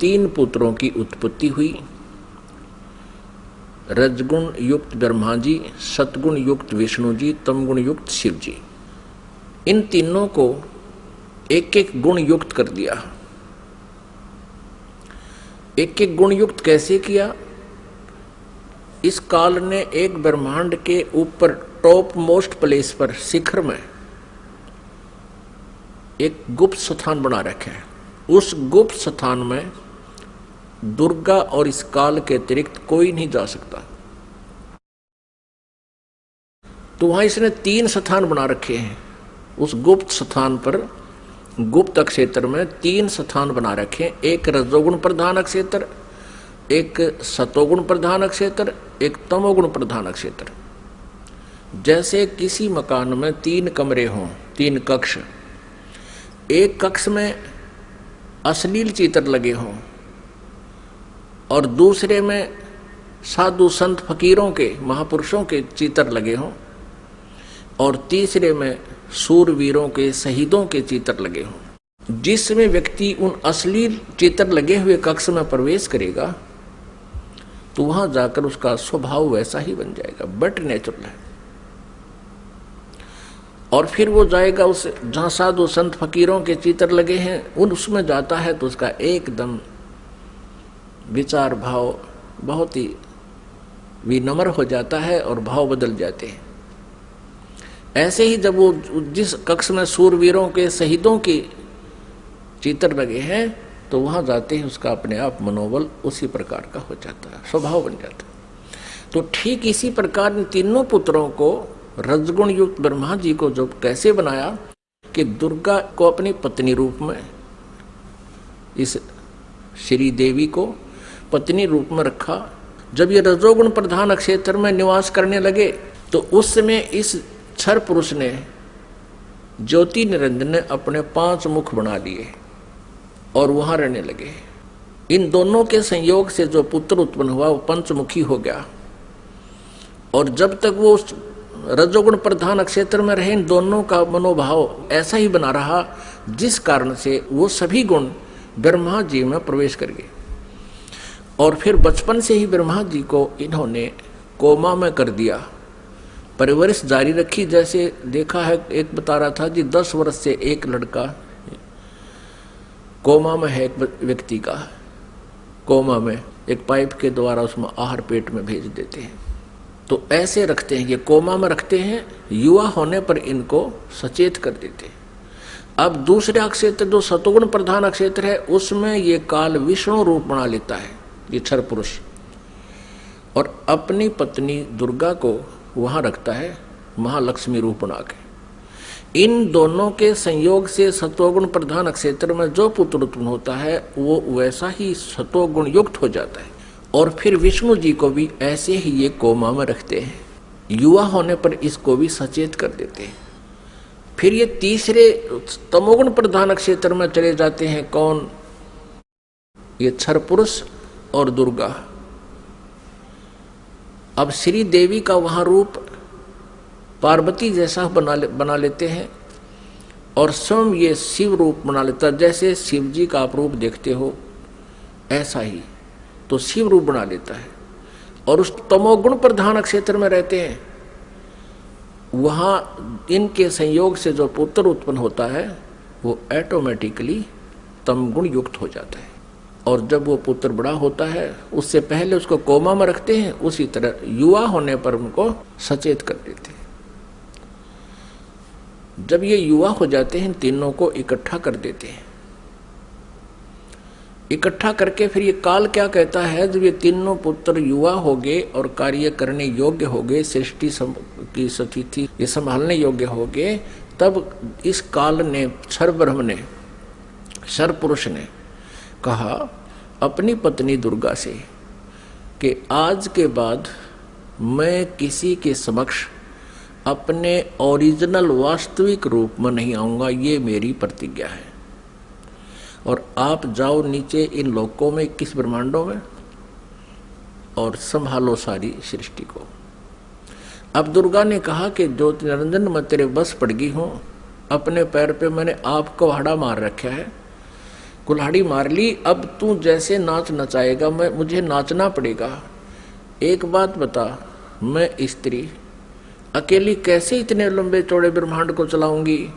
तीन पुत्रों की उत्पत्ति हुई। रजगुण युक्त ब्रह्मा जी, सतगुण युक्त विष्णु जी, तमगुण युक्त शिव जी। इन तीनों को एक एक गुण युक्त कर दिया। एक एक गुण युक्त कैसे किया? इस काल ने एक ब्रह्मांड के ऊपर टॉप मोस्ट प्लेस पर, शिखर में एक गुप्त स्थान बना रखा है। उस गुप्त स्थान में दुर्गा और इस काल के अतिरिक्त कोई नहीं जा सकता। तो वहां इसने तीन स्थान बना रखे हैं। उस गुप्त स्थान पर, गुप्त क्षेत्र में तीन स्थान बना रखे हैं। एक रजोगुण प्रधान क्षेत्र, एक सतोगुण प्रधान क्षेत्र, एक तमोगुण प्रधान क्षेत्र। जैसे किसी मकान में तीन कमरे हों, तीन कक्ष, एक कक्ष में अश्लील चित्र लगे हों और दूसरे में साधु संत फकीरों के, महापुरुषों के चित्र लगे हों और तीसरे में सूरवीरों के, शहीदों के चित्र लगे हों। जिसमें व्यक्ति उन अश्लील चित्र लगे हुए कक्ष में प्रवेश करेगा तो वहां जाकर उसका स्वभाव वैसा ही बन जाएगा, बट नेचुरल है। और फिर वो जाएगा उस जहां साधु संत फकीरों के चित्र लगे हैं, उसमें जाता है तो उसका एकदम विचार भाव बहुत ही विनम्र हो जाता है और भाव बदल जाते हैं। ऐसे ही जब वो जिस कक्ष में सूरवीरों के, शहीदों के चित्र लगे हैं तो वहां जाते ही उसका अपने आप मनोबल उसी प्रकार का हो जाता है, स्वभाव बन जाता है। तो ठीक इसी प्रकार इन तीनों पुत्रों को, रजगुण युक्त ब्रह्मा जी को जो कैसे बनाया कि दुर्गा को अपनी पत्नी रूप में, इस श्री देवी को पत्नी रूप में रखा। जब ये रजोगुण प्रधान क्षेत्र में निवास करने लगे तो उस समय इस क्षर पुरुष ने, ज्योति निरंजन ने अपने 5 मुख बना लिए और वहां रहने लगे। इन दोनों के संयोग से जो पुत्र उत्पन्न हुआ वो पंचमुखी हो गया। और जब तक वो उस रजोगुण प्रधान क्षेत्र में रहे, इन दोनों का मनोभाव ऐसा ही बना रहा, जिस कारण से वो सभी गुण ब्रह्मा जी में प्रवेश कर गए। और फिर बचपन से ही ब्रह्मा जी को इन्होंने कोमा में कर दिया, परवरिश जारी रखी। जैसे देखा है, एक बता रहा था जी 10 वर्ष से एक लड़का कोमा में है, एक व्यक्ति का कोमा में, एक पाइप के द्वारा उसमें आहार पेट में भेज देते हैं। तो ऐसे रखते हैं, ये कोमा में रखते हैं, युवा होने पर इनको सचेत कर देते हैं। अब दूसरा क्षेत्र जो सतोगुण प्रधान क्षेत्र है, उसमें ये काल विष्णु रूप बना लेता है, ये क्षर पुरुष, और अपनी पत्नी दुर्गा को वहां रखता है महालक्ष्मी रूप बना के। इन दोनों के संयोग से सतोगुण प्रधान क्षेत्र में जो पुत्र उत्पन्न होता है वो वैसा ही सतोगुण युक्त हो जाता है। और फिर विष्णु जी को भी ऐसे ही ये कोमा में रखते हैं, युवा होने पर इसको भी सचेत कर देते हैं। फिर ये तीसरे तमोगुण प्रधान क्षेत्र में चले जाते हैं। कौन? ये क्षर पुरुष और दुर्गा। अब श्री देवी का वहां रूप पार्वती जैसा बना लेते हैं और स्वयं ये शिव रूप बना लेता है। जैसे शिव जी का आप रूप देखते हो ऐसा ही तो शिव रूप बना लेता है। और उस तमोगुण प्रधान क्षेत्र में रहते हैं, वहां इनके संयोग से जो पुत्र उत्पन्न होता है वो ऑटोमेटिकली तमगुण युक्त हो जाता है। और जब वो पुत्र बड़ा होता है, उससे पहले उसको कोमा में रखते हैं, उसी तरह युवा होने पर उनको सचेत कर देते हैं। जब ये युवा हो जाते हैं, तीनों को इकट्ठा कर देते हैं। इकट्ठा करके फिर ये काल क्या कहता है, जब ये तीनों पुत्र युवा हो गए और कार्य करने योग्य हो गए, सृष्टि की स्थिति ये संभालने योग्य हो गए, तब इस काल ने, क्षर ब्रह्म ने, क्षर पुरुष ने कहा अपनी पत्नी दुर्गा से कि आज के बाद मैं किसी के समक्ष अपने ओरिजिनल वास्तविक रूप में नहीं आऊंगा, ये मेरी प्रतिज्ञा है। और आप जाओ नीचे इन लोकों में, 21 ब्रह्मांडों में, और संभालो सारी सृष्टि को। अब दुर्गा ने कहा कि ज्योति निरंजन मैं तेरे बस पड़ गई हूं, अपने पैर पे मैंने आपको हड़ा मार रखा है, कुल्हाड़ी मार ली, अब तू जैसे नाच नचाएगा मुझे नाचना पड़ेगा। एक बात बता, मैं स्त्री अकेली कैसे इतने लंबे चौड़े ब्रह्मांड को चलाऊंगी?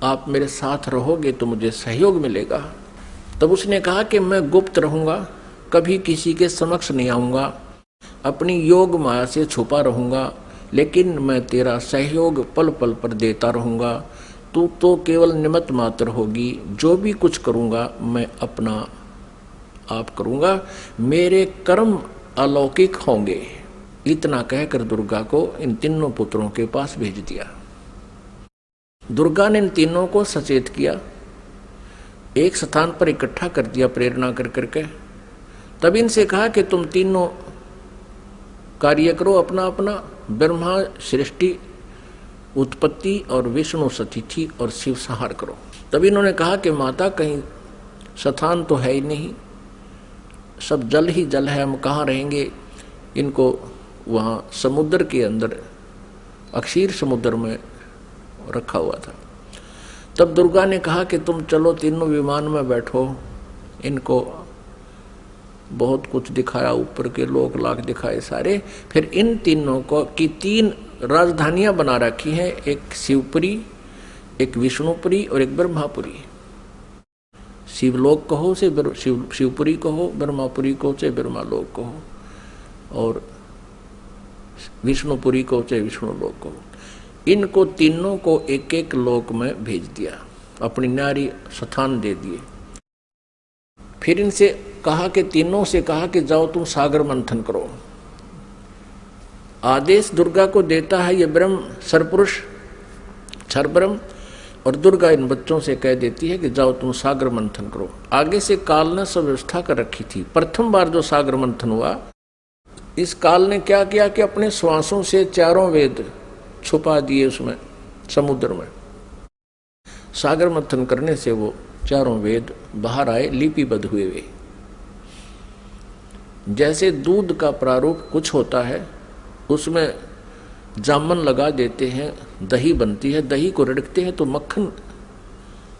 आप मेरे साथ रहोगे तो मुझे सहयोग मिलेगा। तब उसने कहा कि मैं गुप्त रहूंगा, कभी किसी के समक्ष नहीं आऊंगा, अपनी योग माया से छुपा रहूंगा, लेकिन मैं तेरा सहयोग पल पल पर देता रहूंगा। तू तो केवल निमित्त मात्र होगी, जो भी कुछ करूंगा मैं अपना आप करूंगा, मेरे कर्म अलौकिक होंगे। इतना कहकर दुर्गा को इन तीनों पुत्रों के पास भेज दिया। दुर्गा ने इन तीनों को सचेत किया, एक स्थान पर इकट्ठा कर दिया प्रेरणा कर करके। तब इनसे कहा कि तुम तीनों कार्य करो अपना अपना। ब्रह्मा सृष्टि उत्पत्ति और विष्णु सतिथि और शिव संहार करो। तब इन्होंने कहा कि माता कहीं स्थान तो है ही नहीं, सब जल ही जल है, हम कहाँ रहेंगे। इनको वहाँ समुद्र के अंदर अक्षीर समुद्र में रखा हुआ था। तब दुर्गा ने कहा कि तुम चलो तीनों विमान में बैठो। इनको बहुत कुछ दिखाया, ऊपर के लोक लाख दिखाए सारे। फिर इन तीनों को की 3 राजधानियां बना रखी हैं, एक शिवपुरी, एक विष्णुपुरी और एक ब्रह्मापुरी। शिवलोक कहो से शिवपुरी कहो, ब्रह्मापुरी को से ब्रह्मालोक कहो, और विष्णुपुरी को से विष्णुलोक कहो। इनको तीनों को एक एक लोक में भेज दिया, अपनी न्यारी स्थान दे दिए। फिर इनसे कहा कि तीनों से कहा कि जाओ तुम सागर मंथन करो। आदेश दुर्गा को देता है ये ब्रह्म सरपुरुष क्षर ब्रह्म, और दुर्गा इन बच्चों से कह देती है कि जाओ तुम सागर मंथन करो। आगे से काल ने सब व्यवस्था कर रखी थी। प्रथम बार जो सागर मंथन हुआ, इस काल ने क्या किया कि अपने श्वासों से 4 वेद छुपा दिए उसमें समुद्र में। सागर मंथन करने से वो 4 वेद बाहर आए, लिपिबद्ध हुए वे। जैसे दूध का प्रारूप कुछ होता है, उसमें जामन लगा देते हैं, दही बनती है, दही को रड़कते हैं तो मक्खन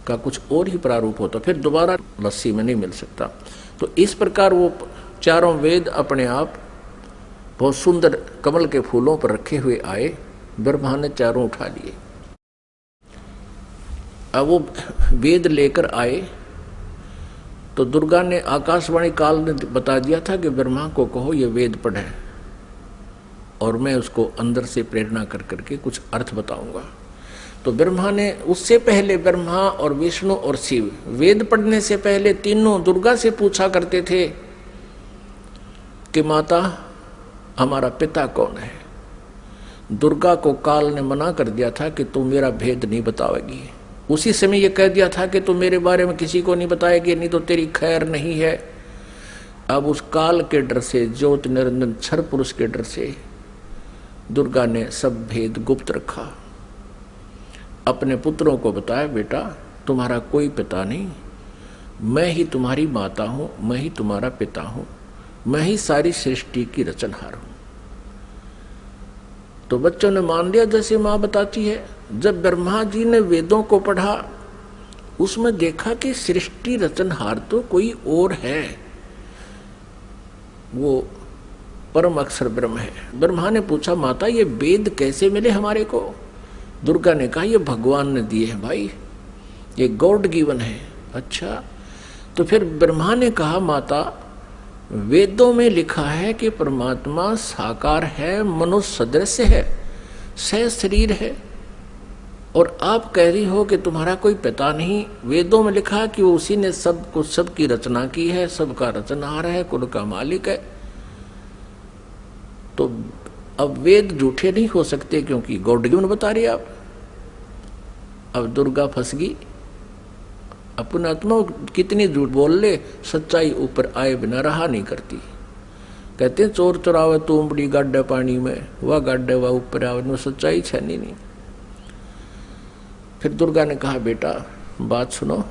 का कुछ और ही प्रारूप होता, फिर दोबारा लस्सी में नहीं मिल सकता। तो इस प्रकार वो 4 वेद अपने आप बहुत सुंदर कमल के फूलों पर रखे हुए आए। ब्रह्मा ने 4 उठा लिए। अब वो वेद लेकर आए तो दुर्गा ने आकाशवाणी काल ने बता दिया था कि ब्रह्मा को कहो ये वेद पढ़े, और मैं उसको अंदर से प्रेरणा कर करके कुछ अर्थ बताऊंगा। तो ब्रह्मा ने उससे पहले, ब्रह्मा और विष्णु और शिव वेद पढ़ने से पहले तीनों दुर्गा से पूछा करते थे कि माता हमारा पिता कौन है। दुर्गा को काल ने मना कर दिया था कि तू मेरा भेद नहीं बतावेगी। उसी समय ये कह दिया था कि तू मेरे बारे में किसी को नहीं बताएगी, नहीं तो तेरी खैर नहीं है। अब उस काल के डर से, ज्योत निरंजन क्षर पुरुष के डर से दुर्गा ने सब भेद गुप्त रखा। अपने पुत्रों को बताया, बेटा तुम्हारा कोई पिता नहीं, मैं ही तुम्हारी माता हूं, मैं ही तुम्हारा पिता हूं, मैं ही सारी सृष्टि की रचनहार हूं। तो बच्चों ने मान लिया जैसे मां बताती है। जब ब्रह्मा जी ने वेदों को पढ़ा, उसमें देखा कि सृष्टि रचनहार तो कोई और है, वो परम अक्षर ब्रह्म है। ब्रह्मा ने पूछा, माता ये वेद कैसे मिले हमारे को? दुर्गा ने कहा, ये भगवान ने दिए हैं भाई, ये गॉड गिवन है। अच्छा, तो फिर ब्रह्मा ने कहा, माता वेदों में लिखा है कि परमात्मा साकार है, मनुष्य सदृश है, सह शरीर है, और आप कह रही हो कि तुम्हारा कोई पिता नहीं। वेदों में लिखा है कि वो उसी ने सब कुछ, सबकी रचना की है, सबका रचनहार है, कुल का मालिक है। तो अब वेद झूठे नहीं हो सकते क्योंकि गॉड गिवन बता रही आप। अब दुर्गा फंस गई। अपने आत्मा कितनी झूठ बोल ले, सच्चाई ऊपर आए बिना रहा नहीं करती। कहते हैं चोर चुरावे तुमड़ी गाड्डे पानी में, वह गाड्डे वह ऊपर आवे, में सच्चाई छनी नहीं। फिर दुर्गा ने कहा, बेटा बात सुनो,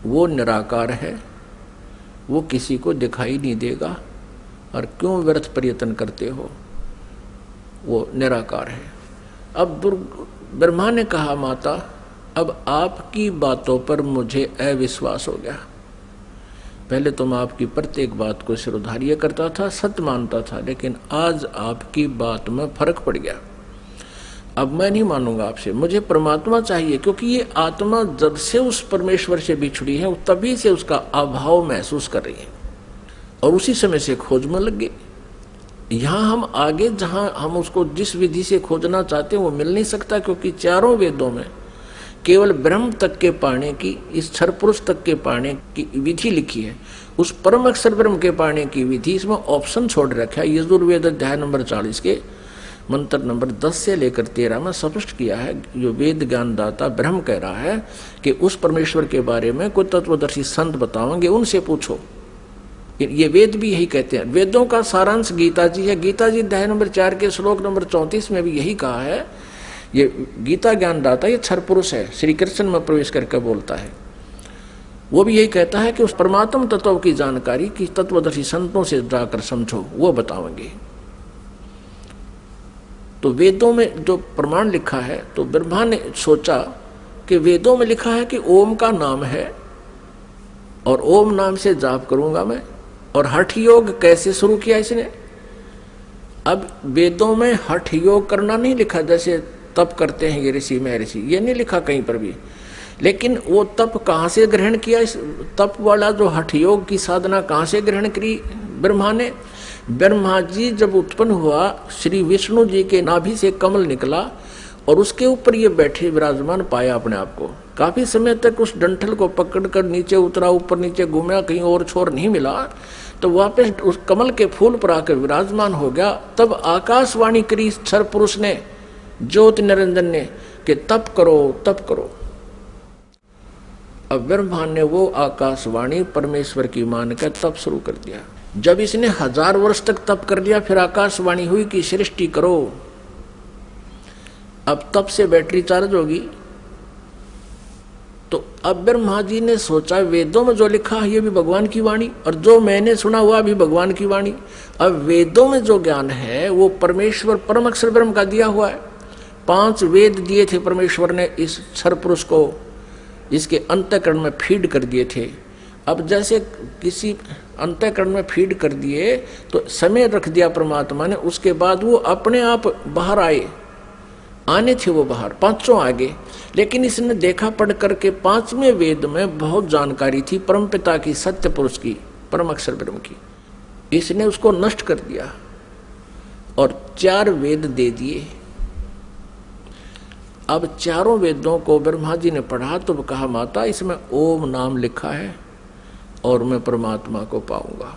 वो निराकार है, वो किसी को दिखाई नहीं देगा, और क्यों व्यर्थ प्रयत्न करते हो, वो निराकार है। अब ब्रह्मा ने कहा, माता अब आपकी बातों पर मुझे अविश्वास हो गया। पहले तो मैं आपकी प्रत्येक बात को सिरोधार्य करता था, सत्य मानता था, लेकिन आज आपकी बात में फर्क पड़ गया। अब मैं नहीं मानूंगा आपसे, मुझे परमात्मा चाहिए, क्योंकि ये आत्मा जब से उस परमेश्वर से बिछड़ी है तभी से उसका अभाव महसूस कर रही है और उसी समय से खोज में लग गई। यहाँ हम आगे जहाँ हम उसको जिस विधि से खोजना चाहते हैं वो मिल नहीं सकता, क्योंकि चारों वेदों में केवल ब्रह्म तक के पाने की, इस क्षर पुरुष तक के पाने की विधि लिखी है। उस परम अक्षर ब्रह्म के पाने की विधि इसमें ऑप्शन छोड़ रखा है। यजुर्वेद अध्याय नंबर 40 के मंत्र नंबर 10 से लेकर 13 में स्पष्ट किया है। जो वेद ज्ञानदाता ब्रह्म कह रहा है कि उस परमेश्वर के बारे में कोई तत्वदर्शी संत बताओगे, उनसे पूछो। ये वेद भी यही कहते हैं। वेदों का सारांश गीता जी है। गीता जी अध्याय नंबर 4 के श्लोक नंबर 34 में भी यही कहा है। ये गीता ज्ञानदाता ये क्षर पुरुष है, श्री कृष्ण में प्रवेश करके बोलता है। वो भी यही कहता है कि उस परमात्म तत्व की जानकारी की तत्वदर्शी संतों से जाकर समझो, वो बताओगे। तो वेदों में जो प्रमाण लिखा है, तो ब्रह्मा ने सोचा कि वेदों में लिखा है कि ओम का नाम है और ओम नाम से जाप करूंगा मैं। और हठ योग कैसे शुरू किया इसने? अब वेदों में हठ योग करना नहीं लिखा, जैसे तप करते हैं ये ऋषि महर्षि, ये नहीं लिखा कहीं पर भी। लेकिन वो तप कहाँ से ग्रहण किया? इस तप वाला जो हठ योग की साधना कहाँ से ग्रहण करी ब्रह्मा ने? ब्रह्मा जी जब उत्पन्न हुआ, श्री विष्णु जी के नाभि से कमल निकला और उसके ऊपर ये बैठे विराजमान पाया अपने आप को। काफी समय तक उस डंठल को पकड़कर नीचे उतरा, ऊपर नीचे घूमा, कहीं और छोर नहीं मिला, तो वापस उस कमल के फूल पर आकर विराजमान हो गया। तब आकाशवाणी करी क्षर पुरुष ने, ज्योति निरंजन ने, कि तप करो तप करो। अब ब्रह्मा ने वो आकाशवाणी परमेश्वर की मान कर तप शुरू कर दिया। जब इसने 1000 वर्ष तक तप कर लिया, फिर आकाशवाणी हुई कि सृष्टि करो। अब तप से बैटरी चार्ज होगी। तो अब ब्रह्मा जी ने सोचा वेदों में जो लिखा है ये भी भगवान की वाणी, और जो मैंने सुना हुआ भी भगवान की वाणी। अब वेदों में जो ज्ञान है वो परमेश्वर परम अक्षर ब्रह्म का दिया हुआ है। 5 वेद दिए थे परमेश्वर ने इस क्षर पुरुष को, इसके अंतःकरण में फीड कर दिए थे। अब जैसे किसी अंतःकरण में फीड कर दिए तो समय रख दिया परमात्मा ने, उसके बाद वो अपने आप बाहर आने थे वो बाहर, 5 आगे। लेकिन इसने देखा पढ़ करके 5वें वेद में बहुत जानकारी थी परमपिता की, सत्य पुरुष की, परम अक्षर ब्रह्म की। इसने उसको नष्ट कर दिया और 4 वेद दे दिए। अब चारों वेदों को ब्रह्मा जी ने पढ़ा तो कहा माता इसमें ओम नाम लिखा है और मैं परमात्मा को पाऊंगा।